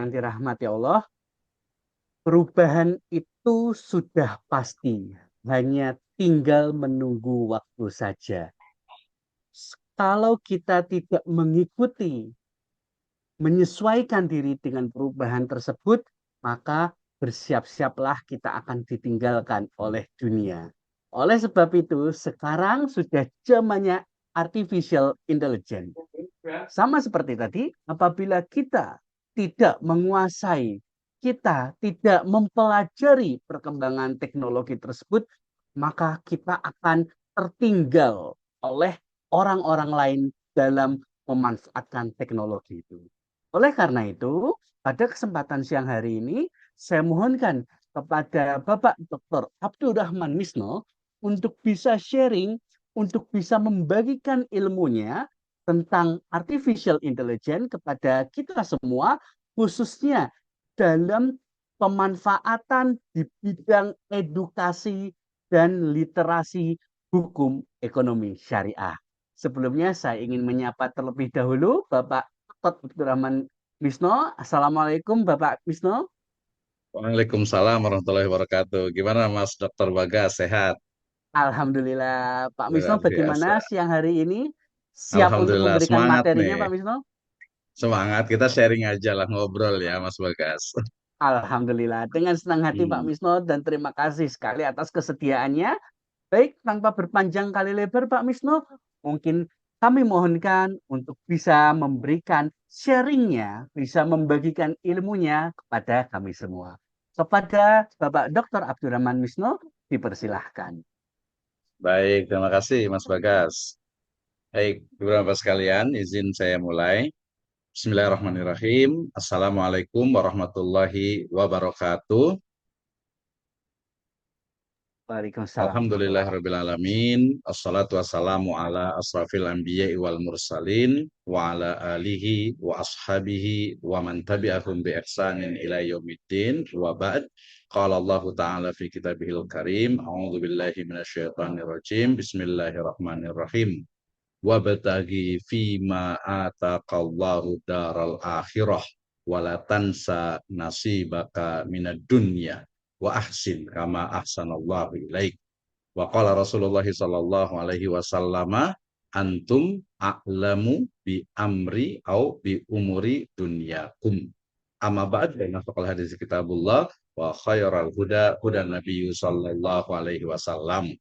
yang dirahmati Allah, perubahan itu sudah pasti, hanya tinggal menunggu waktu saja. Kalau kita tidak mengikuti, menyesuaikan diri dengan perubahan tersebut, maka bersiap-siaplah kita akan ditinggalkan oleh dunia. Oleh sebab itu, sekarang sudah zamannya artificial intelligence. Sama seperti tadi, apabila kita tidak menguasai, kita tidak mempelajari perkembangan teknologi tersebut, maka kita akan tertinggal oleh orang-orang lain dalam memanfaatkan teknologi itu. Oleh karena itu, pada kesempatan siang hari ini, saya mohonkan kepada Bapak Dr. Abdurrahman Misno untuk bisa sharing, untuk bisa membagikan ilmunya tentang artificial intelligence kepada kita semua, khususnya dalam pemanfaatan di bidang edukasi dan literasi hukum ekonomi syariah. Sebelumnya saya ingin menyapa terlebih dahulu Bapak Dr. Abdurrahman Misno. Assalamualaikum Bapak Misno. Waalaikumsalam warahmatullahi wabarakatuh. Gimana Mas Dokter Bagas, sehat? Alhamdulillah. Pak Misno, Luar bagaimana biasa. siang hari ini? Siap untuk Alhamdulillah, memberikan semangat materinya nih. Pak Misno? Semangat, kita sharing aja lah, ngobrol ya Mas Bagas. Alhamdulillah. Dengan senang hati Pak Hmm. Misno dan terima kasih sekali atas kesediaannya. Baik, tanpa berpanjang kali lebar Pak Misno, mungkin kami mohonkan untuk bisa memberikan sharingnya, bisa membagikan ilmunya kepada kami semua. Kepada Bapak Dr. Abdurrahman Misno, dipersilahkan. Baik, terima kasih Mas Bagas. Baik, beberapa sekalian, izin saya mulai. Bismillahirrahmanirrahim. Assalamualaikum warahmatullahi wabarakatuh. Waalaikumsalam warahmatullahi Alhamdulillahirrabbilalamin. Assalatu wassalamu ala asrafil anbiya wal mursalin wa ala alihi wa ashabihi wa man tabi'ahum bi ihsanin ila yaumiddin wa ba'd. Qala Allah Ta'ala fi kitabihil karim. A'udzu billahi minasyaitonir rajim. Bismillahirrahmanirrahim. Wabtaghi fima ataqallahu daral akhirah wala tansa nasibaka minad dunya wa ahsin kama ahsanallahu ilaik. Wa qala Rasulullah sallallahu alaihi wasallam antum a'lamu bi amri au bi umuri dunyakum. Amma ba'd fa inna hadis kitabullah wa khairal huda hudan nabiyyu sallallahu alaihi wasallam.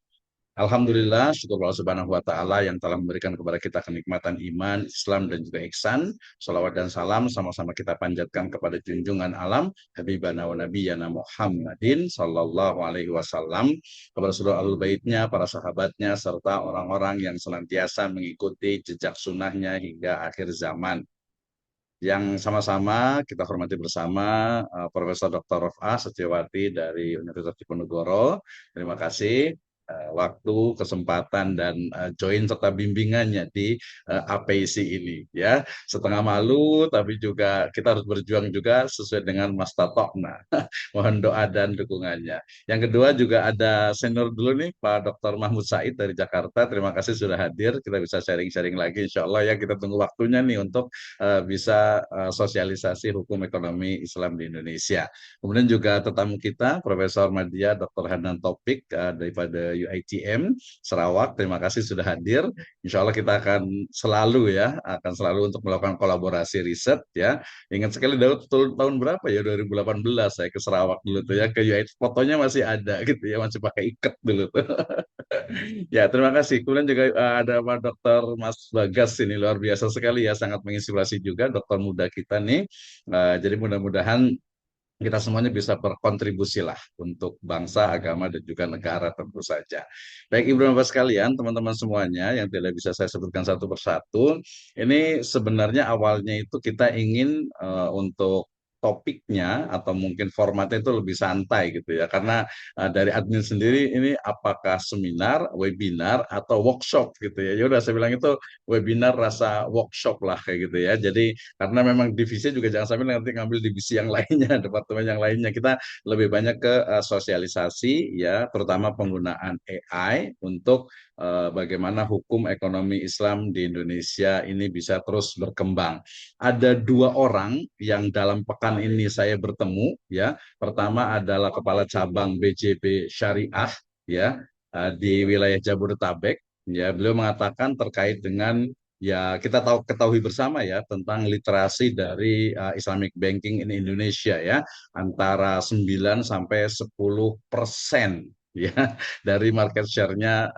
Alhamdulillah, syukur Allah Subhanahu wa Ta'ala yang telah memberikan kepada kita kenikmatan iman, Islam, dan juga ihsan. Salawat dan salam sama-sama kita panjatkan kepada junjungan alam, Habibana wa Nabiyana Muhammadin Sallallahu Alaihi Wasallam, kepada seluruh alul baitnya, para sahabatnya, serta orang-orang yang senantiasa mengikuti jejak sunnahnya hingga akhir zaman. Yang sama-sama kita hormati bersama Profesor Dr. Rof'ah Setiawati dari Universitas Diponegoro. Terima kasih waktu, kesempatan dan join serta bimbingannya di APC ini ya. Setengah malu tapi juga kita harus berjuang juga sesuai dengan Mas Tatokna. Mohon doa dan dukungannya. Yang kedua juga ada senior dulu nih Pak Dr. Mahmud Said dari Jakarta. Terima kasih sudah hadir. Kita bisa sharing-sharing lagi insya Allah ya. Kita tunggu waktunya nih untuk bisa sosialisasi hukum ekonomi Islam di Indonesia. Kemudian juga tetamu kita, Profesor Madya Dr. Hanan Topik daripada UITM Sarawak. Terima kasih sudah hadir. Insya Allah kita akan selalu ya, akan selalu untuk melakukan kolaborasi riset ya. Ingat sekali Daud tahun berapa ya 2018 saya ke Sarawak dulu tuh ya ke UITM. Fotonya masih ada gitu ya, masih pakai ikat dulu tuh. Ya, terima kasih. Kemudian juga ada Pak Dokter Mas Bagas ini luar biasa sekali ya, sangat menginspirasi juga dokter muda kita nih. Jadi mudah-mudahan kita semuanya bisa berkontribusi lah untuk bangsa, agama, dan juga negara tentu saja. Baik Ibu dan Bapak sekalian, teman-teman semuanya yang tidak bisa saya sebutkan satu persatu, ini sebenarnya awalnya itu kita ingin untuk topiknya atau mungkin formatnya itu lebih santai gitu ya karena dari admin sendiri ini apakah seminar, webinar atau workshop gitu ya. Ya udah saya bilang itu webinar rasa workshop lah kayak gitu ya. Jadi karena memang divisinya juga jangan sampai nanti ngambil divisi yang lainnya, departemen yang lainnya. Kita lebih banyak ke sosialisasi ya, terutama penggunaan AI untuk bagaimana hukum ekonomi Islam di Indonesia ini bisa terus berkembang. Ada dua orang yang dalam pekan pekan ini saya bertemu ya. Pertama adalah kepala cabang BJB Syariah ya di wilayah Jabodetabek ya. Beliau mengatakan terkait dengan ya kita ketahui bersama ya tentang literasi dari Islamic banking in Indonesia ya antara 9 sampai 10% ya dari market share-nya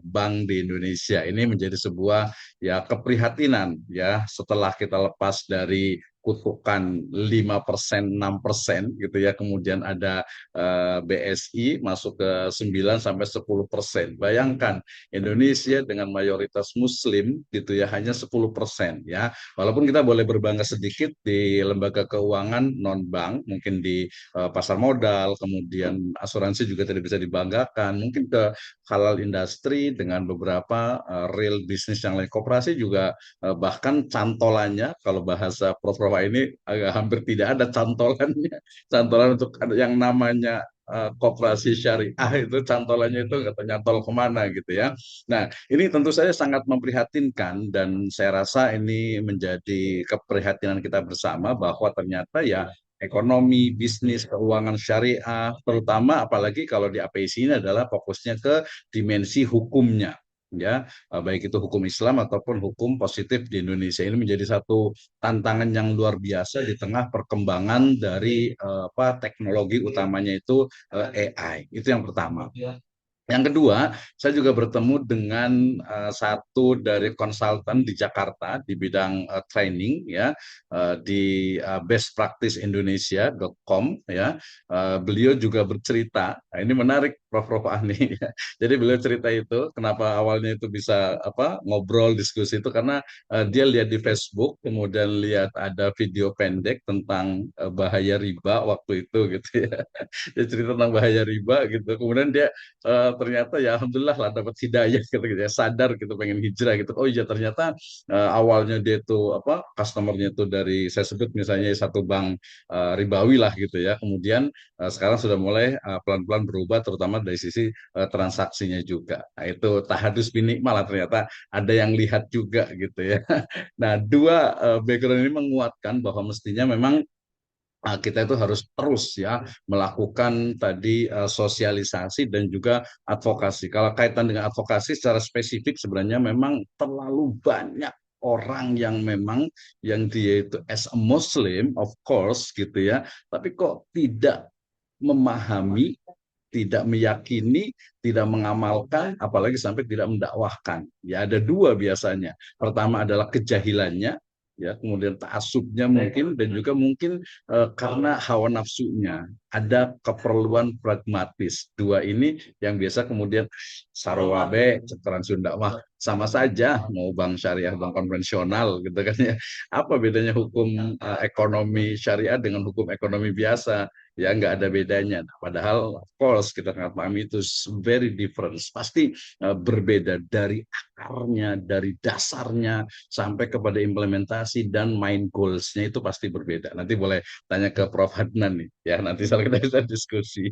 bank di Indonesia. Ini menjadi sebuah ya keprihatinan ya setelah kita lepas dari kutukan 5%, 6% gitu ya. Kemudian ada BSI masuk ke 9 sampai 10%. Bayangkan Indonesia dengan mayoritas muslim gitu ya hanya 10% ya. Walaupun kita boleh berbangga sedikit di lembaga keuangan non bank, mungkin di pasar modal, kemudian asuransi juga tidak bisa dibanggakan. Mungkin ke halal industri dengan beberapa real bisnis yang lain. Koperasi juga bahkan cantolannya, kalau bahasa Prof. Roma ini hampir tidak ada cantolannya. Cantolan untuk yang namanya koperasi syariah itu cantolannya itu nggak tahu nyantol kemana gitu ya. Nah ini tentu saja sangat memprihatinkan dan saya rasa ini menjadi keprihatinan kita bersama bahwa ternyata ya ekonomi, bisnis, keuangan syariah, terutama apalagi kalau di APIC ini adalah fokusnya ke dimensi hukumnya, ya baik itu hukum Islam ataupun hukum positif di Indonesia. Ini menjadi satu tantangan yang luar biasa di tengah perkembangan dari teknologi utamanya itu AI. Itu yang pertama. Yang kedua, saya juga bertemu dengan satu dari konsultan di Jakarta di bidang training ya di bestpracticeindonesia.com ya. Beliau juga bercerita. Nah, ini menarik Prof. Ani. Ya. Jadi beliau cerita itu kenapa awalnya itu bisa ngobrol diskusi itu karena dia lihat di Facebook, kemudian lihat ada video pendek tentang bahaya riba waktu itu gitu ya. Dia cerita tentang bahaya riba gitu. Kemudian dia ternyata ya alhamdulillah lah dapat hidayah gitu, ya sadar gitu pengen hijrah gitu. Oh iya ternyata awalnya dia itu customernya itu dari saya sebut misalnya satu bank ribawi lah gitu ya. Kemudian sekarang sudah mulai pelan-pelan berubah terutama dari sisi transaksinya juga. Nah itu tahadus binik malah ternyata ada yang lihat juga gitu ya. Nah dua background ini menguatkan bahwa mestinya memang kita itu harus terus ya melakukan tadi sosialisasi dan juga advokasi. Kalau kaitan dengan advokasi secara spesifik sebenarnya memang terlalu banyak orang yang memang yang dia itu as a Muslim of course gitu ya, tapi kok tidak memahami, tidak meyakini, tidak mengamalkan, apalagi sampai tidak mendakwahkan. Ya ada dua biasanya. Pertama adalah kejahilannya, ya kemudian ta'assubnya mungkin dan juga mungkin karena hawa nafsunya ada keperluan pragmatis dua ini yang biasa kemudian sarwabe cetaran Sunda mah sama saja mau bank syariah bank konvensional gitu kan ya apa bedanya hukum ekonomi syariah dengan hukum ekonomi biasa ya nggak ada bedanya. Nah, padahal of course kita sangat pahami itu very different pasti berbeda dari akarnya dari dasarnya sampai kepada implementasi dan main goals-nya itu pasti berbeda. Nanti boleh tanya ke Prof. Hadnan nih, ya nanti soal kita bisa diskusi.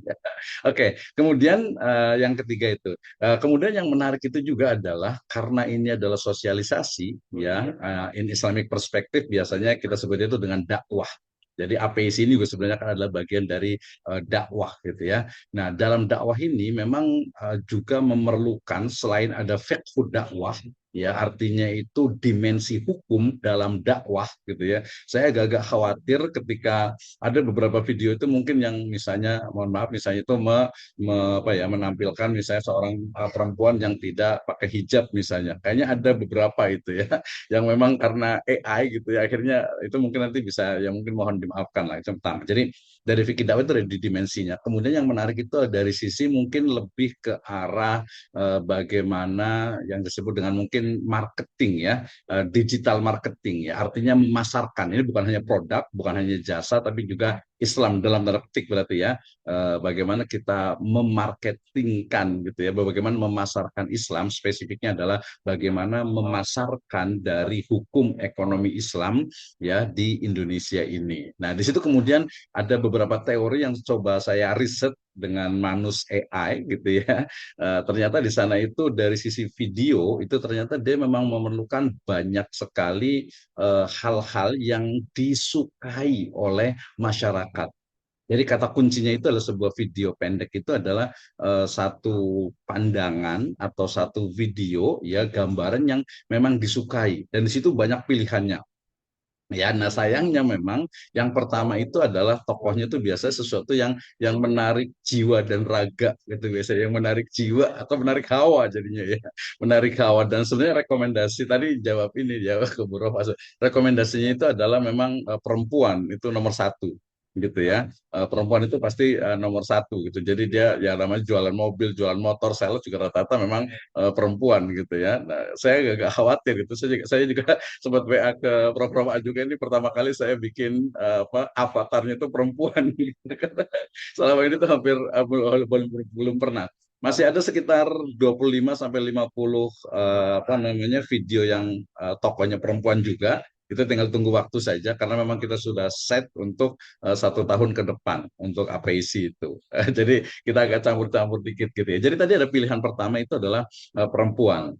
Oke, kemudian yang ketiga itu, kemudian yang menarik itu juga adalah karena ini adalah sosialisasi, ya in Islamic perspective biasanya kita sebut itu dengan dakwah. Jadi APIC ini juga sebenarnya kan adalah bagian dari dakwah gitu ya. Nah dalam dakwah ini memang juga memerlukan selain ada fiqh dakwah ya artinya itu dimensi hukum dalam dakwah gitu ya. Saya agak-agak khawatir ketika ada beberapa video itu mungkin yang misalnya mohon maaf misalnya itu menampilkan misalnya seorang perempuan yang tidak pakai hijab misalnya. Kayaknya ada beberapa itu ya yang memang karena AI gitu ya akhirnya itu mungkin nanti bisa ya mungkin mohon dimaafkan lah itu pertama. Jadi dari fikih dakwah itu ada di dimensinya. Kemudian yang menarik itu dari sisi mungkin lebih ke arah bagaimana yang disebut dengan mungkin marketing ya, digital marketing ya, artinya memasarkan. Ini bukan hanya produk, bukan hanya jasa, tapi juga Islam dalam tanda petik berarti ya, bagaimana kita memarketingkan gitu ya, bagaimana memasarkan Islam, spesifiknya adalah bagaimana memasarkan dari hukum ekonomi Islam ya di Indonesia ini. Nah, di situ kemudian ada beberapa teori yang coba saya riset dengan Manus AI gitu ya. Ternyata di sana itu dari sisi video itu ternyata dia memang memerlukan banyak sekali hal-hal yang disukai oleh masyarakat. Jadi kata kuncinya itu adalah sebuah video pendek itu adalah satu pandangan atau satu video ya gambaran yang memang disukai dan di situ banyak pilihannya. Ya, nah sayangnya memang yang pertama itu adalah tokohnya itu biasa sesuatu yang menarik jiwa dan raga gitu biasanya yang menarik jiwa atau menarik hawa jadinya ya menarik hawa dan sebenarnya rekomendasi tadi jawab ke Bu Rofa. Rekomendasinya itu adalah memang perempuan itu nomor satu gitu ya. Perempuan itu pasti nomor satu gitu jadi dia ya namanya jualan mobil jualan motor sales juga rata-rata memang perempuan gitu ya. Nah, saya agak khawatir gitu saya juga sempat WA ke Prof. A juga ini pertama kali saya bikin apa avatarnya itu perempuan gitu. Selama ini tuh hampir belum pernah. Masih ada sekitar 25 sampai 50 apa namanya video yang tokohnya perempuan juga. Itu tinggal tunggu waktu saja karena memang kita sudah set untuk 1 tahun ke depan untuk APIC itu. Jadi kita agak campur-campur dikit gitu ya. Jadi tadi ada pilihan pertama itu adalah perempuan.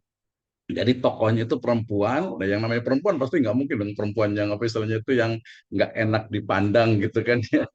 Jadi tokohnya itu perempuan, nah yang namanya perempuan pasti nggak mungkin dong perempuan yang apa istilahnya itu yang nggak enak dipandang gitu kan ya.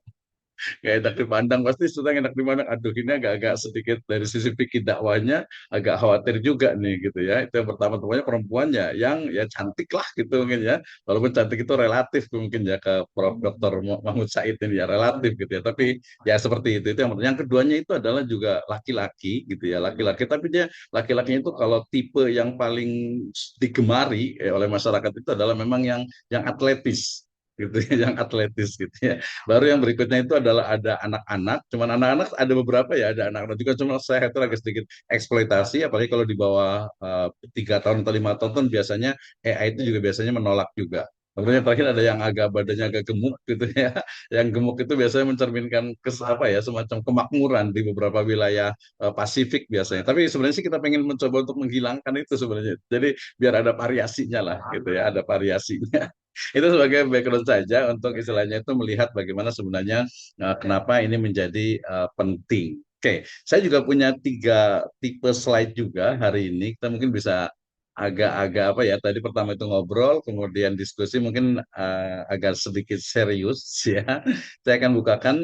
Nggak enak dipandang pasti sudah enak dipandang. Aduh ini agak-agak sedikit dari sisi fikih dakwahnya agak khawatir juga nih gitu ya. Itu yang pertama temunya perempuan ya yang ya cantik lah gitu mungkin ya. Walaupun cantik itu relatif mungkin ya ke Prof. Dr. Mahmud Said ini ya relatif gitu ya. Tapi ya seperti itu yang pertama. Yang keduanya itu adalah juga laki-laki gitu ya laki-laki. Tapi dia laki-lakinya itu kalau tipe yang paling digemari oleh masyarakat itu adalah memang yang atletis gitu ya, yang atletis gitu ya. Baru yang berikutnya itu adalah ada anak-anak, cuman anak-anak ada beberapa ya, ada anak-anak juga, cuma saya itu agak sedikit eksploitasi, apalagi kalau di bawah 3 tahun atau 5 tahun kan biasanya AI itu juga biasanya menolak juga. Kemudian terakhir ada yang agak badannya agak gemuk gitu ya. Yang gemuk itu biasanya mencerminkan apa ya semacam kemakmuran di beberapa wilayah Pasifik biasanya. Tapi sebenarnya sih kita pengen mencoba untuk menghilangkan itu sebenarnya. Jadi biar ada variasinya lah gitu ya, ada variasinya. Itu sebagai background saja untuk istilahnya itu melihat bagaimana sebenarnya kenapa ini menjadi penting. Oke, saya juga punya 3 tipe slide juga hari ini. Kita mungkin bisa agak-agak apa ya? Tadi pertama itu ngobrol, kemudian diskusi, mungkin agak sedikit serius ya. Saya akan bukakan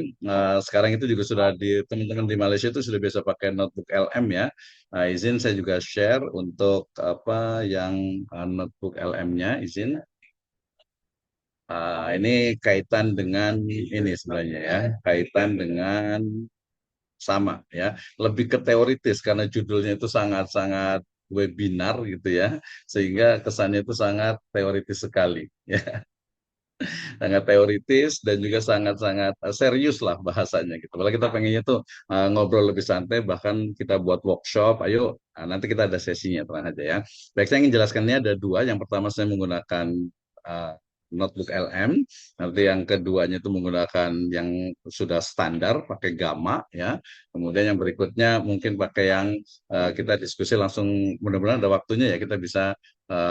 sekarang itu juga sudah di teman-teman di Malaysia itu sudah biasa pakai notebook LM ya. Nah, izin saya juga share untuk apa yang notebook LM-nya, izin. Ini kaitan dengan ini sebenarnya ya, kaitan dengan sama ya, lebih ke teoritis karena judulnya itu sangat-sangat webinar gitu ya, sehingga kesannya itu sangat teoritis sekali ya, sangat teoritis dan juga sangat-sangat serius lah bahasanya gitu. Kalau kita pengennya tuh ngobrol lebih santai, bahkan kita buat workshop, ayo nanti kita ada sesinya tenang aja ya. Baik, saya ingin jelaskannya ada dua. Yang pertama saya menggunakan uh, notebook LM, nanti yang keduanya itu menggunakan yang sudah standar pakai Gamma ya. Kemudian yang berikutnya mungkin pakai yang kita diskusi langsung, mudah-mudahan ada waktunya ya kita bisa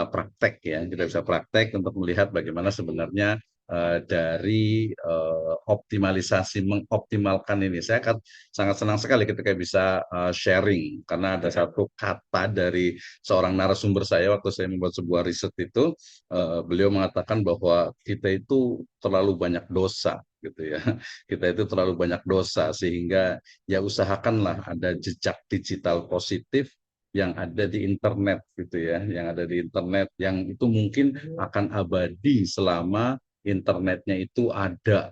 praktek ya, kita bisa praktek untuk melihat bagaimana sebenarnya dari optimalisasi mengoptimalkan ini. Saya akan sangat senang sekali ketika bisa sharing karena ada satu kata dari seorang narasumber saya waktu saya membuat sebuah riset itu, beliau mengatakan bahwa kita itu terlalu banyak dosa gitu ya. Kita itu terlalu banyak dosa sehingga ya usahakanlah ada jejak digital positif yang ada di internet gitu ya, yang ada di internet yang itu mungkin akan abadi selama internetnya itu ada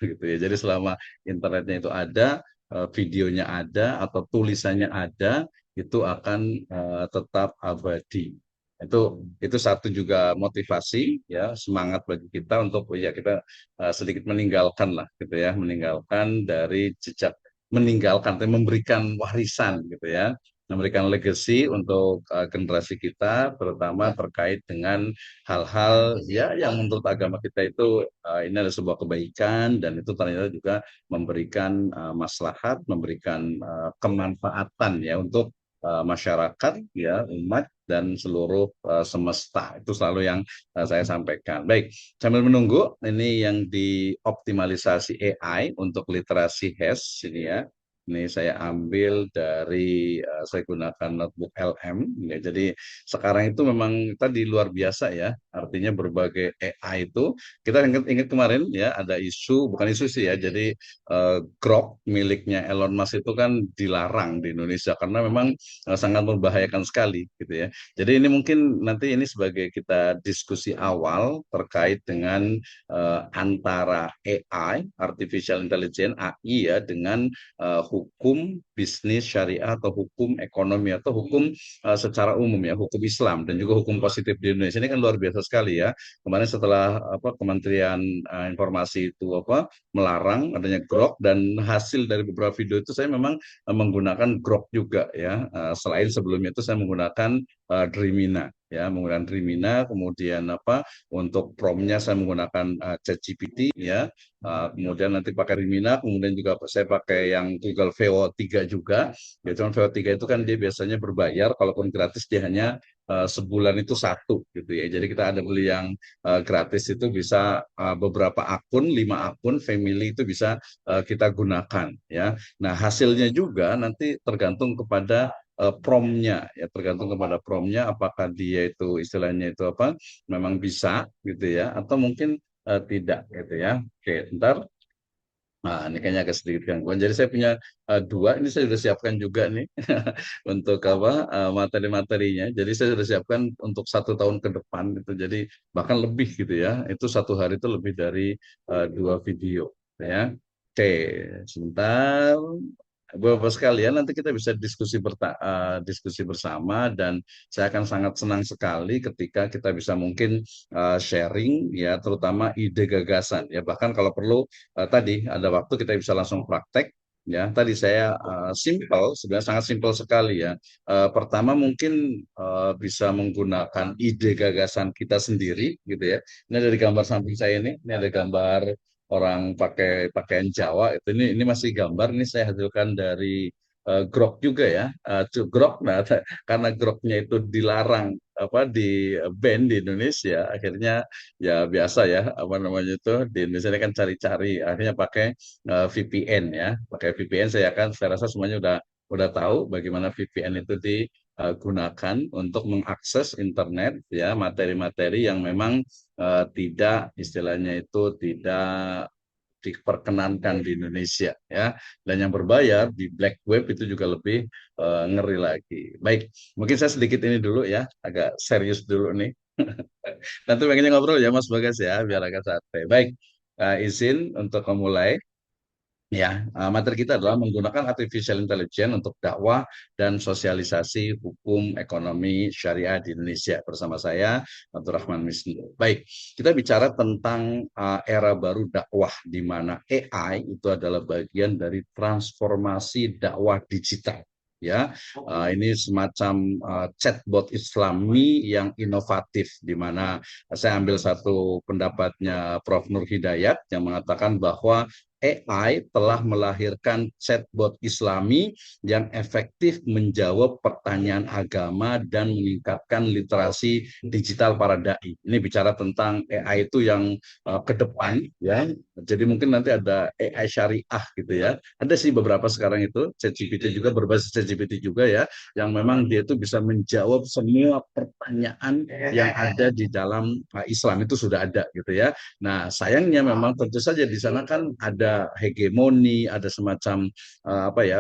gitu ya. Jadi selama internetnya itu ada, videonya ada atau tulisannya ada, itu akan tetap abadi. Itu satu juga motivasi ya, semangat bagi kita untuk ya kita sedikit meninggalkan lah gitu ya, meninggalkan dari jejak meninggalkan memberikan warisan gitu ya. memberikan legacy untuk generasi kita, terutama terkait dengan hal-hal ya yang menurut agama kita itu ini adalah sebuah kebaikan dan itu ternyata juga memberikan maslahat, memberikan kemanfaatan ya untuk masyarakat ya umat dan seluruh semesta itu selalu yang saya sampaikan. Baik, sambil menunggu ini yang dioptimalisasi AI untuk literasi HES ini ya. Ini saya ambil dari saya gunakan notebook LM. Ya, jadi sekarang itu memang tadi luar biasa ya. Artinya berbagai AI itu kita ingat kemarin ya ada isu bukan isu sih ya. Jadi Grok miliknya Elon Musk itu kan dilarang di Indonesia karena memang sangat membahayakan sekali gitu ya. Jadi ini mungkin nanti ini sebagai kita diskusi awal terkait dengan antara AI, artificial intelligence (AI) ya dengan hukum bisnis syariah atau hukum ekonomi atau hukum secara umum ya, hukum Islam dan juga hukum positif di Indonesia ini kan luar biasa sekali ya. Kemarin setelah Kementerian Informasi itu melarang adanya Grok dan hasil dari beberapa video itu saya memang menggunakan Grok juga ya. Selain sebelumnya itu saya menggunakan Dreamina ya, menggunakan Dreamina kemudian untuk promnya saya menggunakan ChatGPT ya. Kemudian nanti pakai Rimina, kemudian juga saya pakai yang Google VO3 juga. Ya, cuman VO3 itu kan dia biasanya berbayar, kalaupun gratis dia hanya sebulan itu satu gitu ya. Jadi kita ada beli yang gratis itu bisa beberapa akun, 5 akun, family itu bisa kita gunakan ya. Nah hasilnya juga nanti tergantung kepada promnya ya tergantung kepada promnya apakah dia itu istilahnya itu memang bisa gitu ya atau mungkin tidak gitu ya. Oke, ntar. Nah, ini kayaknya agak sedikit gangguan. Jadi saya punya dua, ini saya sudah siapkan juga nih untuk materi-materinya. Jadi saya sudah siapkan untuk 1 tahun ke depan gitu. Jadi bahkan lebih gitu ya. Itu satu hari itu lebih dari 2 video ya. Oke, sebentar. Bapak sekalian, nanti kita bisa diskusi bersama dan saya akan sangat senang sekali ketika kita bisa mungkin sharing ya, terutama ide gagasan ya. Bahkan kalau perlu tadi ada waktu kita bisa langsung praktek ya. Tadi saya simple, sebenarnya sangat simpel sekali ya. Pertama mungkin bisa menggunakan ide gagasan kita sendiri gitu ya. Ini dari gambar samping saya ini ada gambar orang pakai pakaian Jawa itu ini masih gambar ini saya hasilkan dari Grok juga ya. Grok nah karena Groknya itu dilarang di ban di Indonesia akhirnya ya biasa ya namanya itu di Indonesia ini kan cari-cari akhirnya pakai VPN ya pakai VPN saya rasa semuanya udah tahu bagaimana VPN itu digunakan untuk mengakses internet ya materi-materi yang memang tidak istilahnya itu tidak diperkenankan di Indonesia ya dan yang berbayar di black web itu juga lebih ngeri lagi. Baik, mungkin saya sedikit ini dulu ya, agak serius dulu nih. Nanti pengennya ngobrol ya Mas Bagas ya, biar agak santai. Baik, izin untuk memulai. Ya, materi kita adalah menggunakan artificial intelligence untuk dakwah dan sosialisasi hukum ekonomi syariah di Indonesia bersama saya, Abdul Rahman Wisnu. Baik, kita bicara tentang era baru dakwah di mana AI itu adalah bagian dari transformasi dakwah digital. Ya, ini semacam chatbot Islami yang inovatif, di mana saya ambil satu pendapatnya Prof. Nur Hidayat yang mengatakan bahwa AI telah melahirkan chatbot Islami yang efektif menjawab pertanyaan agama dan meningkatkan literasi digital para dai. Ini bicara tentang AI itu yang ke depan ya. Jadi mungkin nanti ada AI syariah gitu ya. Ada sih beberapa sekarang itu ChatGPT juga berbasis ChatGPT juga ya yang memang dia itu bisa menjawab semua pertanyaan yang ada di dalam Islam itu sudah ada gitu ya. Nah, sayangnya memang tentu saja di sana kan ada hegemoni, ada semacam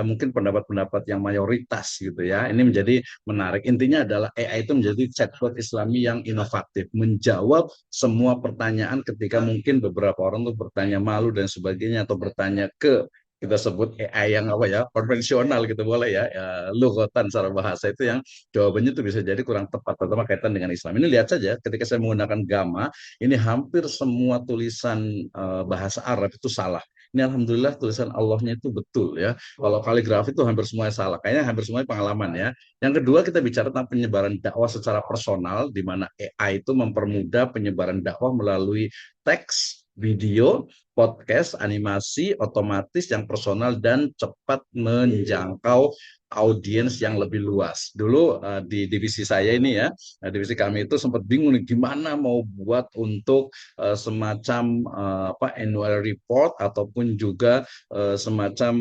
mungkin pendapat-pendapat yang mayoritas gitu ya. Ini menjadi menarik. Intinya adalah AI itu menjadi chatbot Islami yang inovatif, menjawab semua pertanyaan ketika mungkin beberapa orang tuh bertanya malu dan sebagainya atau bertanya ke kita sebut AI yang konvensional gitu boleh ya, lugotan secara bahasa itu yang jawabannya itu bisa jadi kurang tepat terutama kaitan dengan Islam. Ini lihat saja ketika saya menggunakan gamma ini hampir semua tulisan bahasa Arab itu salah. ini alhamdulillah tulisan Allahnya itu betul ya. Kalau kaligrafi itu hampir semuanya salah. Kayaknya hampir semuanya pengalaman ya. Yang kedua kita bicara tentang penyebaran dakwah secara personal, di mana AI itu mempermudah penyebaran dakwah melalui teks, video, podcast, animasi, otomatis yang personal dan cepat menjangkau audiens yang lebih luas. Dulu di divisi saya ini ya, divisi kami itu sempat bingung nih gimana mau buat untuk semacam apa annual report ataupun juga semacam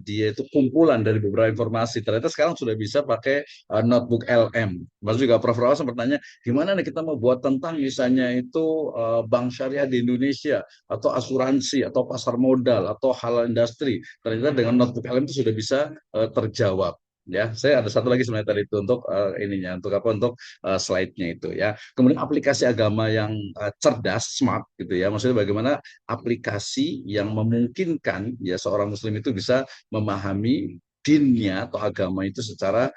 dia itu kumpulan dari beberapa informasi. Ternyata sekarang sudah bisa pakai notebook LM. Mas juga Prof. Rawas sempat tanya, gimana nih kita mau buat tentang misalnya itu bank syariah di Indonesia atau asuransi atau pasar modal atau halal industri. Ternyata dengan notebook LM itu sudah bisa terjawab. Ya, saya ada satu lagi sebenarnya tadi itu untuk ininya, untuk apa? Untuk slide-nya itu ya. Kemudian aplikasi agama yang cerdas, smart gitu ya. Maksudnya bagaimana aplikasi yang memungkinkan ya seorang muslim itu bisa memahami dinnya atau agama itu secara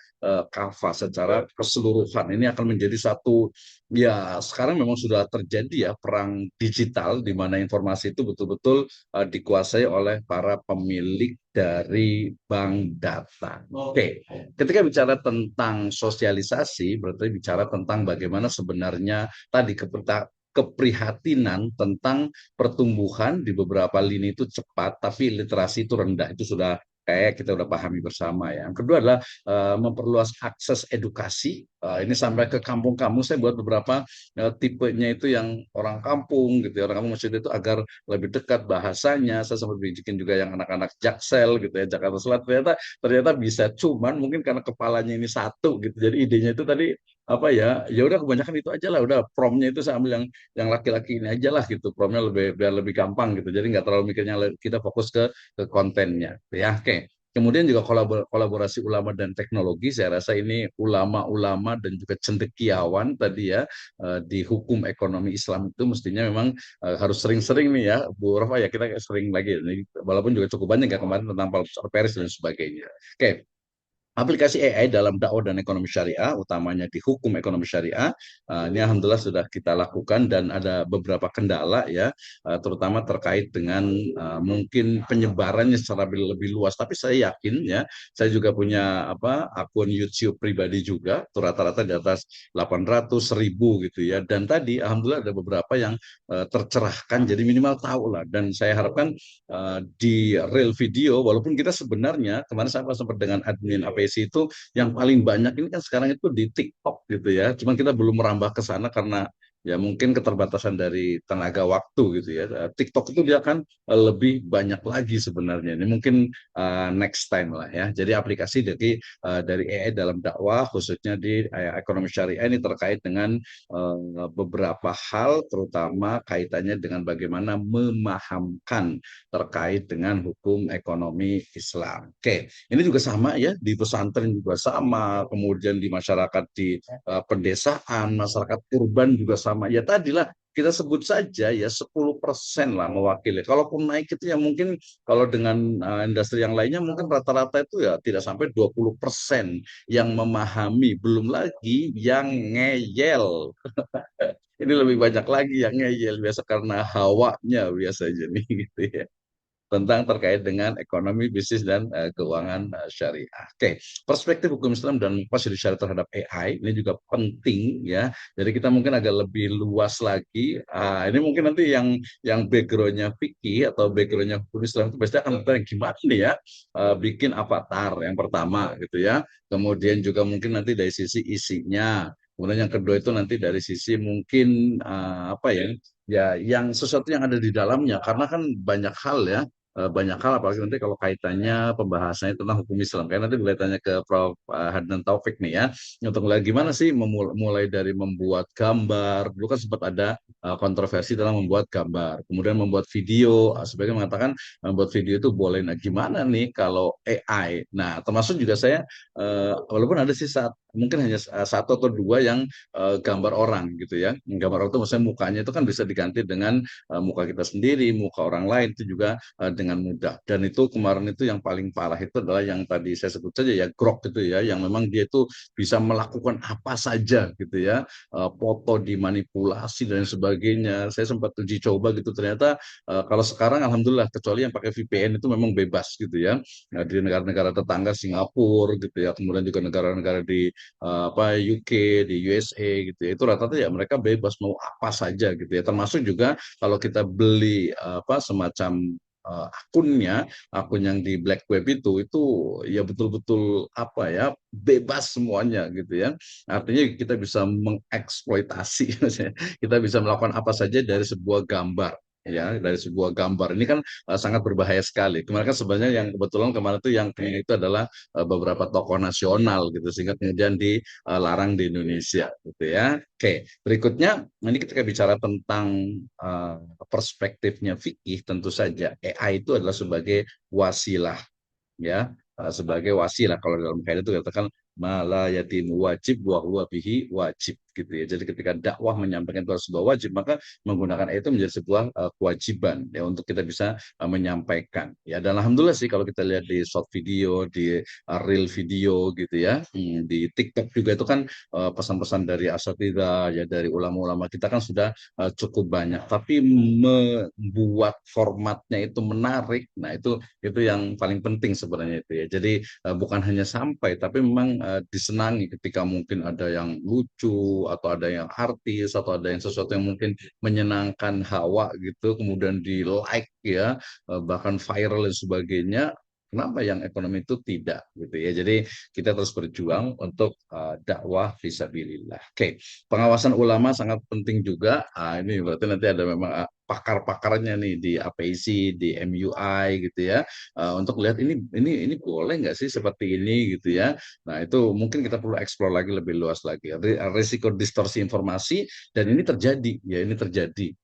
kafah, secara keseluruhan. Ini akan menjadi satu ya sekarang memang sudah terjadi ya perang digital di mana informasi itu betul-betul dikuasai oleh para pemilik dari bank data. Oke, ketika bicara tentang sosialisasi, berarti bicara tentang bagaimana sebenarnya tadi keprihatinan tentang pertumbuhan di beberapa lini itu cepat, tapi literasi itu rendah. Itu sudah kayak kita udah pahami bersama ya. Yang kedua adalah memperluas akses edukasi. Ini sampai ke kampung-kampung. Saya buat beberapa tipenya itu yang orang kampung gitu ya. Orang kampung maksudnya itu agar lebih dekat bahasanya. Saya sempat bikin juga yang anak-anak Jaksel gitu ya, Jakarta Selatan. Ternyata bisa, cuman mungkin karena kepalanya ini satu gitu. Jadi idenya itu tadi apa ya, ya udah kebanyakan itu aja lah, udah promnya itu saya ambil yang laki-laki ini aja lah gitu, promnya lebih biar lebih gampang gitu, jadi nggak terlalu mikirnya, kita fokus ke kontennya ya. Oke, kemudian juga kolaborasi ulama dan teknologi, saya rasa ini ulama-ulama dan juga cendekiawan tadi ya di hukum ekonomi Islam itu mestinya memang harus sering-sering nih ya Bu Rafa ya, kita sering lagi ini, walaupun juga cukup banyak ya kemarin tentang Paris dan sebagainya. Oke, aplikasi AI dalam dakwah dan ekonomi syariah, utamanya di hukum ekonomi syariah, ini alhamdulillah sudah kita lakukan dan ada beberapa kendala ya, terutama terkait dengan mungkin penyebarannya secara lebih luas. Tapi saya yakin ya, saya juga punya apa akun YouTube pribadi juga, tuh rata-rata di atas 800 ribu gitu ya. Dan tadi alhamdulillah ada beberapa yang tercerahkan, jadi minimal tahu lah. Dan saya harapkan di real video, walaupun kita sebenarnya kemarin saya sempat dengan admin APC itu yang paling banyak ini kan sekarang itu di TikTok gitu ya. Cuman kita belum merambah ke sana karena ya mungkin keterbatasan dari tenaga waktu gitu ya. TikTok itu dia kan lebih banyak lagi sebenarnya. Ini mungkin next time lah ya. Jadi aplikasi dari AI dalam dakwah khususnya di ekonomi syariah ini terkait dengan beberapa hal, terutama kaitannya dengan bagaimana memahamkan terkait dengan hukum ekonomi Islam. Oke, ini juga sama ya, di pesantren juga sama, kemudian di masyarakat di pedesaan, masyarakat urban juga sama. Ya tadilah kita sebut saja ya 10% lah mewakili. Kalaupun naik itu ya mungkin kalau dengan industri yang lainnya mungkin rata-rata itu ya tidak sampai 20% yang memahami, belum lagi yang ngeyel. Ini lebih banyak lagi yang ngeyel biasa karena hawanya biasanya nih gitu ya, tentang terkait dengan ekonomi, bisnis, dan keuangan syariah. Oke, perspektif hukum Islam dan pasir syariah terhadap AI ini juga penting ya. Jadi kita mungkin agak lebih luas lagi. Ini mungkin nanti yang backgroundnya fikih atau backgroundnya hukum Islam itu pasti akan bertanya gimana nih ya bikin avatar yang pertama gitu ya. Kemudian juga mungkin nanti dari sisi isinya. Kemudian yang kedua itu nanti dari sisi mungkin apa ya, ya yang sesuatu yang ada di dalamnya, karena kan banyak hal ya, banyak hal apalagi nanti kalau kaitannya pembahasannya tentang hukum Islam. Kayak nanti boleh tanya ke Prof. Hadnan Taufik nih ya, untuk mulai gimana sih mulai dari membuat gambar. Dulu kan sempat ada kontroversi dalam membuat gambar, kemudian membuat video. Sebagian mengatakan membuat video itu boleh. Nah, gimana nih kalau AI? Nah, termasuk juga saya walaupun ada sih saat mungkin hanya satu atau dua yang gambar orang gitu ya. Gambar orang itu maksudnya mukanya itu kan bisa diganti dengan muka kita sendiri, muka orang lain itu juga dengan mudah. Dan itu kemarin itu yang paling parah itu adalah yang tadi saya sebut saja ya Grok gitu ya, yang memang dia itu bisa melakukan apa saja gitu ya, foto dimanipulasi dan sebagainya. Saya sempat uji coba gitu, ternyata kalau sekarang alhamdulillah kecuali yang pakai VPN itu memang bebas gitu ya. Nah, di negara-negara tetangga Singapura gitu ya, kemudian juga negara-negara di UK, di USA gitu ya, itu rata-rata ya mereka bebas mau apa saja gitu ya, termasuk juga kalau kita beli semacam akun yang di black web itu ya betul-betul apa ya, bebas semuanya gitu ya, artinya kita bisa mengeksploitasi kita bisa melakukan apa saja dari sebuah gambar, ya dari sebuah gambar ini kan sangat berbahaya sekali. Kemarin kan sebenarnya yang kebetulan kemarin itu yang kena itu adalah beberapa tokoh nasional gitu, sehingga kemudian dilarang di Indonesia gitu ya. Oke, berikutnya ini ketika bicara tentang uh, perspektifnya fikih, tentu saja AI itu adalah sebagai wasilah, ya, sebagai wasilah. Kalau dalam kaidah itu katakan mala yatim wajib wa huwa bihi wajib gitu ya. Jadi ketika dakwah menyampaikan itu sebuah wajib, maka menggunakan itu menjadi sebuah kewajiban ya untuk kita bisa menyampaikan. Ya, dan alhamdulillah sih kalau kita lihat di short video, di reel video gitu ya, di TikTok juga itu kan pesan-pesan dari asatidzah ya, dari ulama-ulama kita kan sudah cukup banyak. Tapi membuat formatnya itu menarik, nah itu yang paling penting sebenarnya itu ya. Jadi bukan hanya sampai, tapi memang disenangi ketika mungkin ada yang lucu atau ada yang artis atau ada yang sesuatu yang mungkin menyenangkan hawa gitu, kemudian di like ya, bahkan viral dan sebagainya. Kenapa yang ekonomi itu tidak gitu ya? Jadi kita terus berjuang untuk dakwah fisabilillah. Oke, pengawasan ulama sangat penting juga. Ini berarti nanti ada memang pakar-pakarnya nih di APIC, di MUI gitu ya, untuk lihat ini boleh nggak sih seperti ini gitu ya. Nah itu mungkin kita perlu eksplor lagi lebih luas lagi. Risiko distorsi informasi, dan ini terjadi ya, ini terjadi